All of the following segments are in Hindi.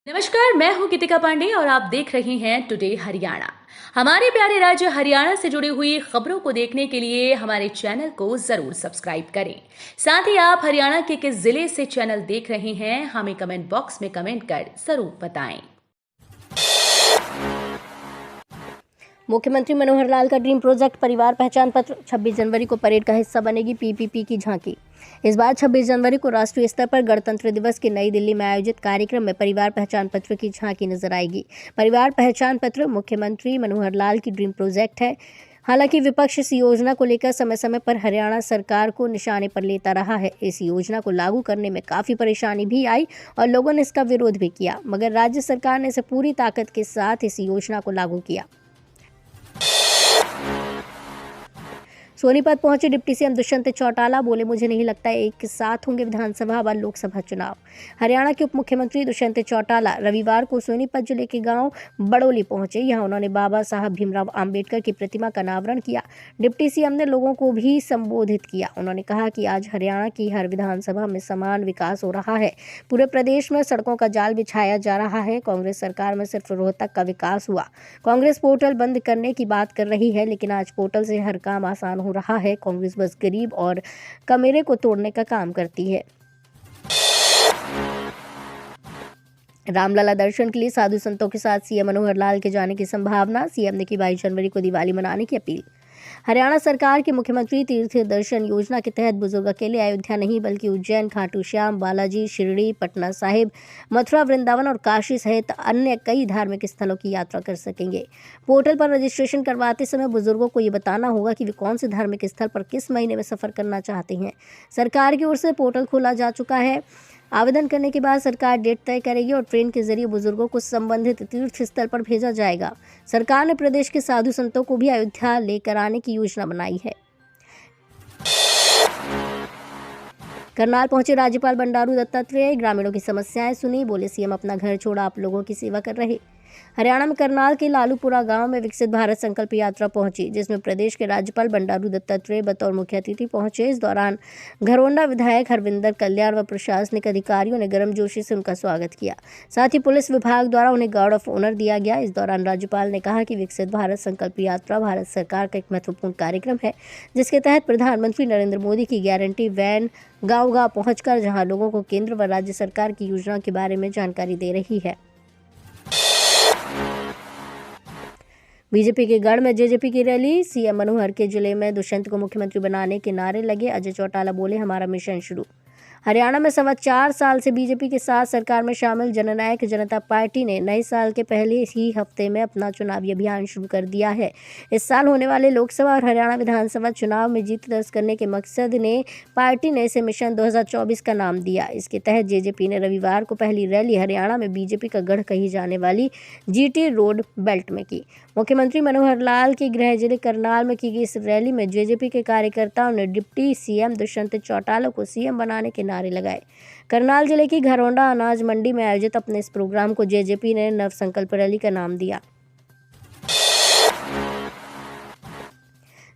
नमस्कार, मैं हूं गीतिका पांडे और आप देख रहे हैं टुडे हरियाणा। हमारे प्यारे राज्य हरियाणा से जुड़ी हुई खबरों को देखने के लिए हमारे चैनल को जरूर सब्सक्राइब करें। साथ ही आप हरियाणा के किस जिले से चैनल देख रहे हैं हमें कमेंट बॉक्स में कमेंट कर जरूर बताएं। मुख्यमंत्री मनोहर लाल का ड्रीम प्रोजेक्ट परिवार पहचान पत्र 26 जनवरी को परेड का हिस्सा बनेगी पीपीपी की झांकी। इस बार 26 जनवरी को राष्ट्रीय स्तर पर गणतंत्र दिवस के नई दिल्ली में आयोजित कार्यक्रम में परिवार पहचान पत्र की झांकी नजर आएगी। परिवार पहचान पत्र मुख्यमंत्री मनोहर लाल की ड्रीम प्रोजेक्ट है। हालांकि विपक्ष इस योजना को लेकर समय समय पर हरियाणा सरकार को निशाने पर लेता रहा है। इस योजना को लागू करने में काफी परेशानी भी आई और लोगों ने इसका विरोध भी किया, मगर राज्य सरकार ने इसे पूरी ताकत के साथ इस योजना को लागू किया। सोनीपत पहुंचे डिप्टी सीएम दुष्यंत चौटाला, बोले मुझे नहीं लगता एक साथ होंगे विधानसभा व लोकसभा चुनाव। हरियाणा के उप मुख्यमंत्री दुष्यंत चौटाला रविवार को सोनीपत जिले के गांव बड़ोली पहुंचे। यहां उन्होंने बाबा साहब भीमराव अंबेडकर की प्रतिमा का अनावरण किया। डिप्टी सीएम ने लोगों को भी संबोधित किया। उन्होंने कहा कि आज हरियाणा की हर विधानसभा में समान विकास हो रहा है। पूरे प्रदेश में सड़कों का जाल बिछाया जा रहा है। कांग्रेस सरकार में सिर्फ रोहतक का विकास हुआ। कांग्रेस पोर्टल बंद करने की बात कर रही है, लेकिन आज पोर्टल से हर काम आसान हो रहा है। कांग्रेस बस गरीब और कमेरे को तोड़ने का काम करती है। रामलला दर्शन के लिए साधु संतों के साथ सीएम मनोहर लाल के जाने की संभावना। सीएम ने की 22 जनवरी को दिवाली मनाने की अपील। हरियाणा सरकार के मुख्यमंत्री तीर्थ दर्शन योजना के तहत बुजुर्ग अकेले अयोध्या नहीं बल्कि उज्जैन, खाटू श्याम, बालाजी, शिरडी, पटना साहिब, मथुरा, वृंदावन और काशी सहित अन्य कई धार्मिक स्थलों की यात्रा कर सकेंगे। पोर्टल पर रजिस्ट्रेशन करवाते समय बुजुर्गों को ये बताना होगा कि वे कौन से धार्मिक स्थल पर किस महीने में सफर करना चाहते हैं। सरकार की ओर से पोर्टल खोला जा चुका है। आवेदन करने के बाद सरकार डेट तय करेगी और ट्रेन के जरिए बुजुर्गों को संबंधित तीर्थ स्थल पर भेजा जाएगा। सरकार ने प्रदेश के साधु संतों को भी अयोध्या लेकर आने की योजना बनाई है। करनाल पहुंचे राज्यपाल बंडारू दत्तात्रेय, ग्रामीणों की समस्याएं सुनी। बोले सीएम अपना घर छोड़ा आप लोगों की सेवा कर रहे। हरियाणा में करनाल के लालूपुरा गांव में विकसित भारत संकल्प यात्रा पहुंची, जिसमें प्रदेश के राज्यपाल बंडारू दत्तात्रेय बतौर मुख्य अतिथि पहुंचे। इस दौरान घरोंडा विधायक हरविंदर कल्याण व प्रशासनिक अधिकारियों ने गर्मजोशी से उनका स्वागत किया। साथ ही पुलिस विभाग द्वारा उन्हें गार्ड ऑफ ऑनर दिया गया। इस दौरान राज्यपाल ने कहा कि विकसित भारत संकल्प यात्रा भारत सरकार का एक महत्वपूर्ण कार्यक्रम है, जिसके तहत प्रधानमंत्री नरेंद्र मोदी की गारंटी वैन गांव-गांव पहुंचकर जहां लोगों को केंद्र व राज्य सरकार की योजना के बारे में जानकारी दे रही है। बीजेपी के गढ़ में जेजेपी की रैली। सीएम मनोहर के जिले में दुष्यंत को मुख्यमंत्री बनाने के नारे लगे। अजय चौटाला बोले हमारा मिशन शुरू। हरियाणा में 4.25 साल से बीजेपी के साथ सरकार में शामिल जननायक जनता पार्टी ने नए साल के पहले ही हफ्ते में अपना चुनावी अभियान शुरू कर दिया है। इस साल होने वाले लोकसभा और हरियाणा विधानसभा चुनाव में जीत दर्ज करने के मकसद ने पार्टी ने इसे मिशन 2024 का नाम दिया। इसके तहत जेजेपी ने रविवार को पहली रैली हरियाणा में बीजेपी का गढ़ कही जाने वाली जीटी रोड बेल्ट में की। मुख्यमंत्री मनोहर लाल के गृह जिले करनाल में की गई इस रैली में जेजेपी के कार्यकर्ताओं ने डिप्टी सीएम दुष्यंत चौटाला को सीएम बनाने के नारे लगाए। करनाल जिले की घरोंडा अनाज मंडी में आयोजित अपने इस प्रोग्राम को जेजेपी ने नव संकल्प रैली का नाम दिया।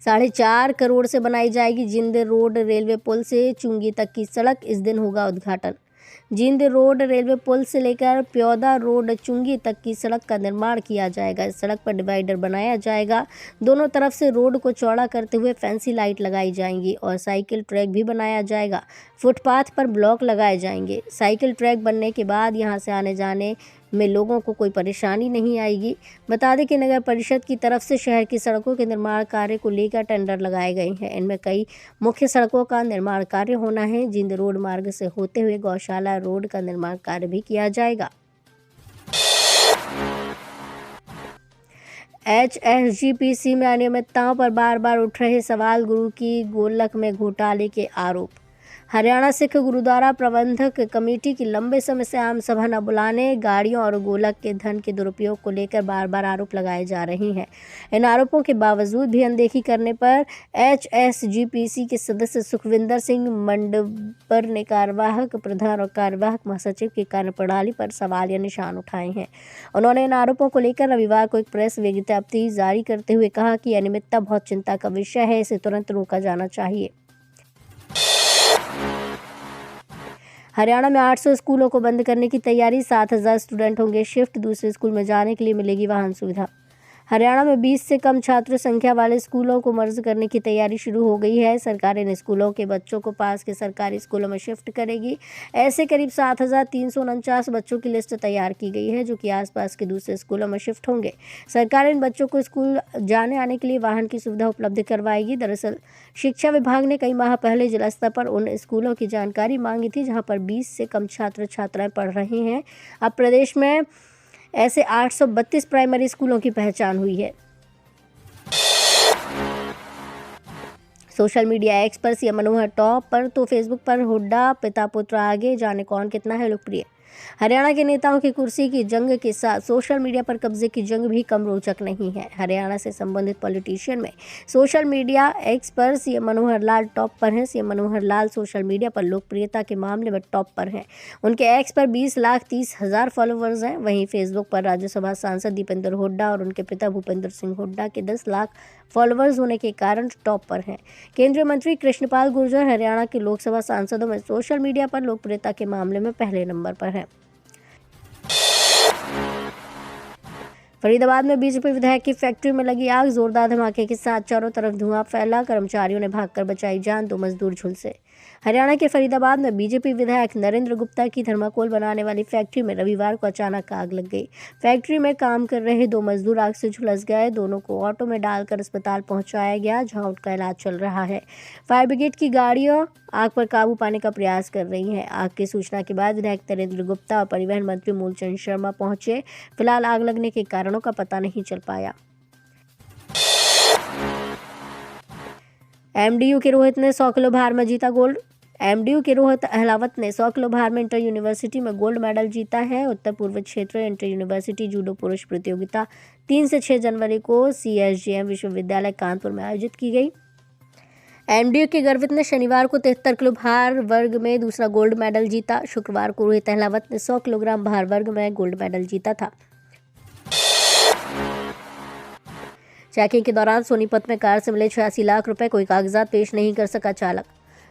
4.5 करोड़ से बनाई जाएगी जिंद रोड रेलवे पुल से चुंगी तक की सड़क। इस दिन होगा उद्घाटन। जिंद रोड रेलवे पुल से लेकर प्योदा रोड चुंगी तक की सड़क का निर्माण किया जाएगा। इस सड़क पर डिवाइडर बनाया जाएगा। दोनों तरफ से रोड को चौड़ा करते हुए फैंसी लाइट लगाई जाएंगी और साइकिल ट्रैक भी बनाया जाएगा। फुटपाथ पर ब्लॉक लगाए जाएंगे। साइकिल ट्रैक बनने के बाद यहां से आने जाने में लोगों को कोई परेशानी नहीं आएगी। बता दें कि नगर परिषद की तरफ से शहर की सड़कों के निर्माण कार्य को लेकर टेंडर लगाए गए हैं। इनमें कई मुख्य सड़कों का निर्माण कार्य होना है। जिंद रोड मार्ग से होते हुए गौशाला रोड का निर्माण कार्य भी किया जाएगा। HSGPC में अनियमितताओं पर बार बार उठ रहे सवाल। गुरु की गोलक में घोटाले के आरोप। हरियाणा सिख गुरुद्वारा प्रबंधक कमेटी की लंबे समय से आम सभा न बुलाने, गाड़ियों और गोलक के धन के दुरुपयोग को लेकर बार बार आरोप लगाए जा रहे हैं। इन आरोपों के बावजूद भी अनदेखी करने पर HSGPC के सदस्य सुखविंदर सिंह मंडबर ने कार्यवाहक प्रधान और कार्यवाहक महासचिव की कार्यप्रणाली पर सवाल या निशान उठाए हैं। उन्होंने इन आरोपों को लेकर रविवार को एक प्रेस विज्ञप्ति जारी करते हुए कहा कि अनियमितता बहुत चिंता का विषय है, इसे तुरंत रोका जाना चाहिए। हरियाणा में 800 स्कूलों को बंद करने की तैयारी, 7,000 स्टूडेंट होंगे शिफ्ट, दूसरे स्कूल में जाने के लिए मिलेगी वाहन सुविधा। हरियाणा में 20 से कम छात्र संख्या वाले स्कूलों को मर्ज करने की तैयारी शुरू हो गई है। सरकार इन स्कूलों के बच्चों को पास के सरकारी स्कूलों में शिफ्ट करेगी। ऐसे करीब 7,349 बच्चों की लिस्ट तैयार की गई है जो कि आसपास के दूसरे स्कूलों में शिफ्ट होंगे। सरकार इन बच्चों को स्कूल जाने आने के लिए वाहन की सुविधा उपलब्ध करवाएगी। दरअसल शिक्षा विभाग ने कई माह पहले जिला स्तर पर उन स्कूलों की जानकारी मांगी थी जहाँ पर 20 से कम छात्र छात्राएं पढ़ रहे हैं। अब प्रदेश में ऐसे 832 प्राइमरी स्कूलों की पहचान हुई है। सोशल मीडिया एक्स पर सीएम मनोहर टॉप पर तो फेसबुक पर हुड्डा पिता पुत्र आगे, जाने कौन कितना है लोकप्रिय। हरियाणा के नेताओं की कुर्सी की जंग के साथ सोशल मीडिया पर कब्जे की जंग भी कम रोचक नहीं है। हरियाणा से संबंधित पॉलिटिशियन में सोशल मीडिया एक्स पर सीएम मनोहर लाल टॉप पर हैं। CM Manohar Lal social media पर लोकप्रियता के मामले में टॉप पर हैं। उनके एक्स पर 20,30,000 फॉलोअर्स हैं। वहीं फेसबुक पर राज्यसभा सांसद दीपेंद्र हुड्डा और उनके पिता भूपेंद्र सिंह हुड्डा के 10 लाख फॉलोअर्स होने के कारण टॉप पर हैं। केंद्रीय मंत्री कृष्णपाल गुर्जर हरियाणा के लोकसभा सांसदों में सोशल मीडिया पर लोकप्रियता के मामले में पहले नंबर पर हैं। फरीदाबाद में बीजेपी विधायक की फैक्ट्री में लगी आग, जोरदार धमाके के साथ चारों तरफ धुआं फैला, कर्मचारियों ने भागकर बचाई जान, 2 मजदूर झुलसे। हरियाणा के फरीदाबाद में बीजेपी विधायक नरेंद्र गुप्ता की थर्माकोल बनाने वाली फैक्ट्री में रविवार को अचानक आग लग गई। फैक्ट्री में काम कर रहे 2 मजदूर आग से झुलस गए। दोनों को ऑटो में डालकर अस्पताल पहुंचाया गया जहां उनका इलाज चल रहा है। फायर ब्रिगेड की गाड़ियां आग पर काबू पाने का प्रयास कर रही हैं। आग की सूचना के बाद विधायक नरेंद्र गुप्ता और परिवहन मंत्री मूलचंद शर्मा पहुंचे। फिलहाल आग लगने के कारणों का पता नहीं चल पाया। एमडीयू के रोहित ने 100 किलो भार में जीता गोल्ड। एमडीयू के रोहित अहलावत ने 100 किलो भार में इंटर यूनिवर्सिटी में गोल्ड मेडल जीता है। उत्तर पूर्व क्षेत्र इंटर यूनिवर्सिटी जूडो पुरुष प्रतियोगिता 3 से 6 जनवरी को CSJM विश्वविद्यालय कानपुर में आयोजित की गई। एमडीयू के गर्वित ने शनिवार को 73 किलो भार वर्ग में दूसरा गोल्ड मेडल जीता। शुक्रवार को रोहित अहलावत ने 100 किलोग्राम भार वर्ग में गोल्ड मेडल जीता था। चेकिंग के दौरान सोनीपत में कार से मिले 86 लाख रुपए, कोई कागजात पेश नहीं कर सका चालक।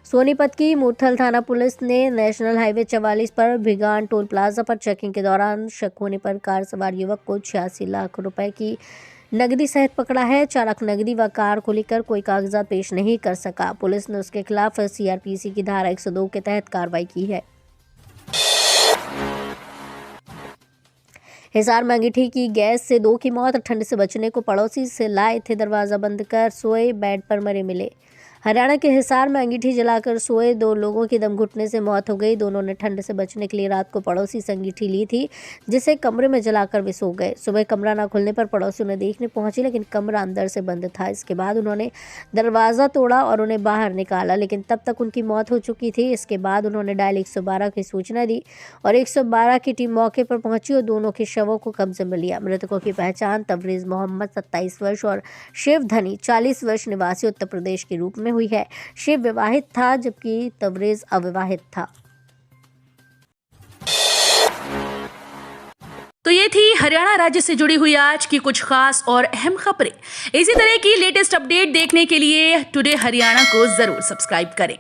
सोनीपत की मुरथल थाना पुलिस ने नेशनल हाईवे 44 पर भिगान टोल प्लाजा पर चेकिंग के दौरान शक होने पर कार सवार युवक को 86 लाख रुपए की नकदी सहित पकड़ा है। चालक नकदी व कार को लेकर कोई कागजात पेश नहीं कर सका। पुलिस ने उसके खिलाफ CRPC की धारा 102 के तहत कार्रवाई की है। हिसार में अंगीठी की गैस से 2 की मौत, ठंड से बचने को पड़ोसी से लाए थे दरवाजा बंद कर सोए, बेड पर मरे मिले। हरियाणा के हिसार में अंगीठी जलाकर सोए 2 लोगों की दम घुटने से मौत हो गई। दोनों ने ठंड से बचने के लिए रात को पड़ोसी से अंगीठी ली थी जिसे कमरे में जलाकर वे सो गए। सुबह कमरा न खुलने पर पड़ोसियों ने देखने पहुंचे लेकिन कमरा अंदर से बंद था। इसके बाद उन्होंने दरवाज़ा तोड़ा और उन्हें बाहर निकाला लेकिन तब तक उनकी मौत हो चुकी थी। इसके बाद उन्होंने डायल 112 की सूचना दी और 112 की टीम मौके पर पहुंची और दोनों के शवों को कब्जे में लिया। मृतकों की पहचान तबरेज़ मोहम्मद 27 वर्ष और शिव धनी 40 वर्ष निवासी उत्तर प्रदेश के रूप में हुई है। शिव विवाहित था जबकि तबरेज़ अविवाहित था। तो ये थी हरियाणा राज्य से जुड़ी हुई आज की कुछ खास और अहम खबरें। इसी तरह की लेटेस्ट अपडेट देखने के लिए टुडे हरियाणा को जरूर सब्सक्राइब करें।